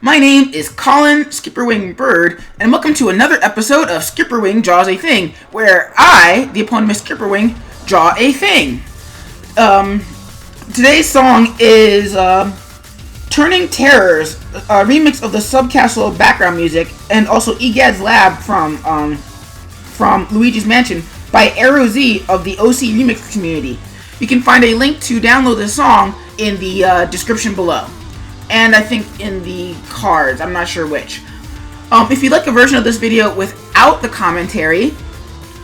My name is Colin SkipperWing Bird, and welcome to another episode of SkipperWing Draws a Thing, where I, the eponymous SkipperWing, draw a thing. Today's song is Turning Terrors, a remix of the Subcastle background music, and also Egad's Lab from Luigi's Mansion by Arrow Z of the OC Remix community. You can find a link to download this song in the description below. And I think in the cards, I'm not sure which. If you'd like a version of this video without the commentary,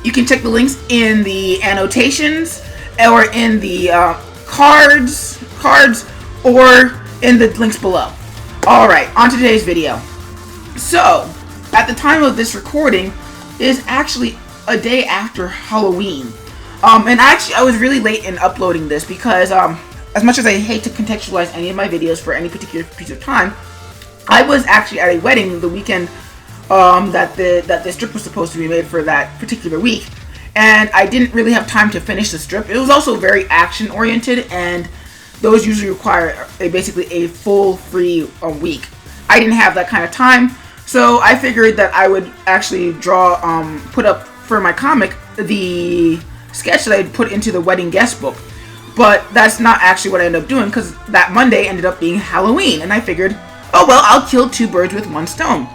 you can check the links in the annotations, or in the cards, or in the links below. Alright, on to today's video. So, at the time of this recording, it is actually a day after Halloween. And actually, I was really late in uploading this because, as much as I hate to contextualize any of my videos for any particular piece of time, I was actually at a wedding the weekend that the strip was supposed to be made for that particular week, and I didn't really have time to finish the strip. It was also very action oriented, and those usually require basically a full free week. I didn't have that kind of time, so I figured that I would actually put up for my comic the sketch that I had put into the wedding guest book. But that's not actually what I ended up doing, because that Monday ended up being Halloween, and I figured, oh well, I'll kill two birds with one stone.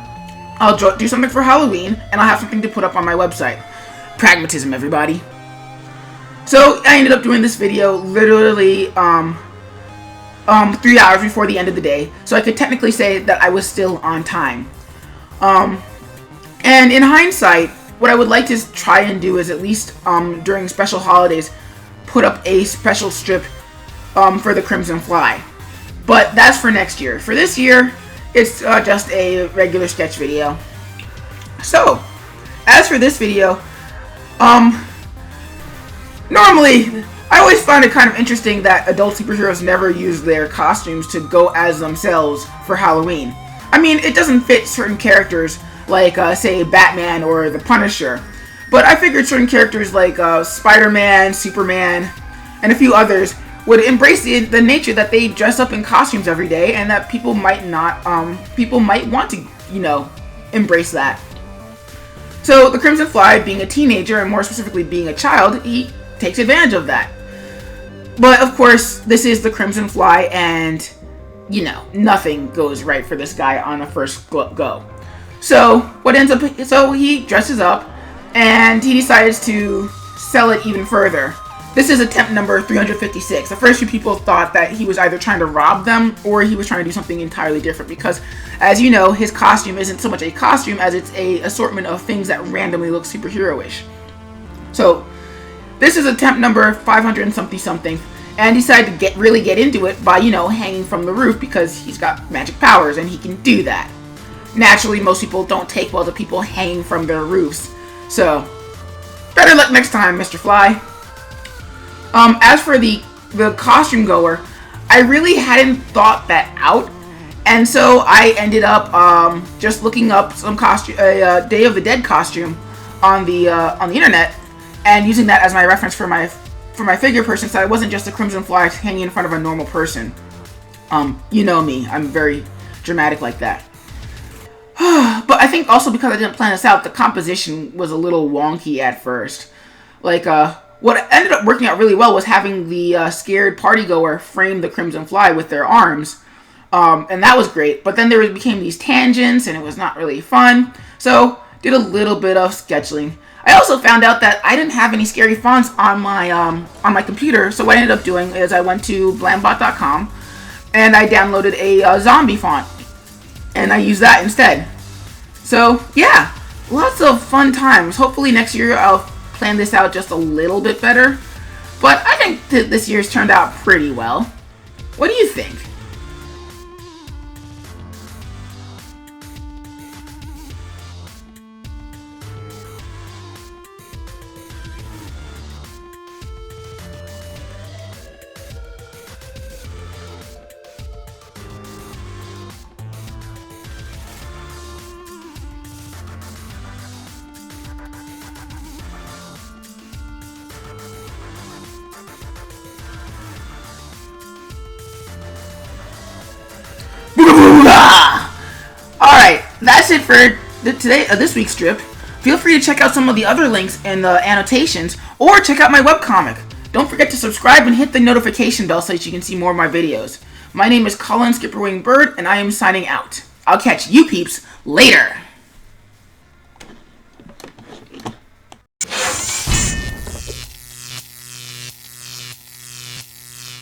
I'll do something for Halloween, and I'll have something to put up on my website. Pragmatism, everybody. So I ended up doing this video literally 3 hours before the end of the day, so I could technically say that I was still on time. And in hindsight, what I would like to try and do is, at least during special holidays, put up a special strip for the Crimson Fly. But that's for next year. For this year, it's just a regular sketch video. So, as for this video, normally, I always find it kind of interesting that adult superheroes never use their costumes to go as themselves for Halloween. I mean, it doesn't fit certain characters like, say, Batman or the Punisher. But I figured certain characters like Spider-Man, Superman, and a few others would embrace the nature that they dress up in costumes every day, and that people might want to, embrace that. So the Crimson Fly, being a teenager, and more specifically being a child, he takes advantage of that. But of course, this is the Crimson Fly, and, nothing goes right for this guy on a first go. So he dresses up, and he decides to sell it even further. This is attempt number 356. At first, few people thought that he was either trying to rob them or he was trying to do something entirely different, because, as you know, his costume isn't so much a costume as it's a assortment of things that randomly look superhero-ish. So, this is attempt number 500 and something, and he decided to really get into it by, hanging from the roof, because he's got magic powers and he can do that. Naturally, most people don't take well to people hanging from their roofs. So, better luck next time, Mr. Fly. As for the costume goer, I really hadn't thought that out, and so I ended up just looking up some a Day of the Dead costume on the internet, and using that as my reference for my figure person, so I wasn't just a Crimson Fly hanging in front of a normal person. You know me, I'm very dramatic like that. But I think also because I didn't plan this out, the composition was a little wonky at first. Like, what ended up working out really well was having the scared partygoer frame the Crimson Fly with their arms. And that was great. But then there became these tangents, and it was not really fun. So, did a little bit of sketching. I also found out that I didn't have any scary fonts on my computer. So what I ended up doing is I went to blambot.com, and I downloaded a zombie font. And I use that instead. So, yeah, lots of fun times. Hopefully next year I'll plan this out just a little bit better. But I think this year's turned out pretty well. What do you think? that's it for this week's strip. Feel free to check out some of the other links in the annotations, or check out my webcomic. Don't forget to subscribe and hit the notification bell so that you can see more of my videos. My name is Colin SkipperWing Bird, and I am signing out. I'll catch you peeps later!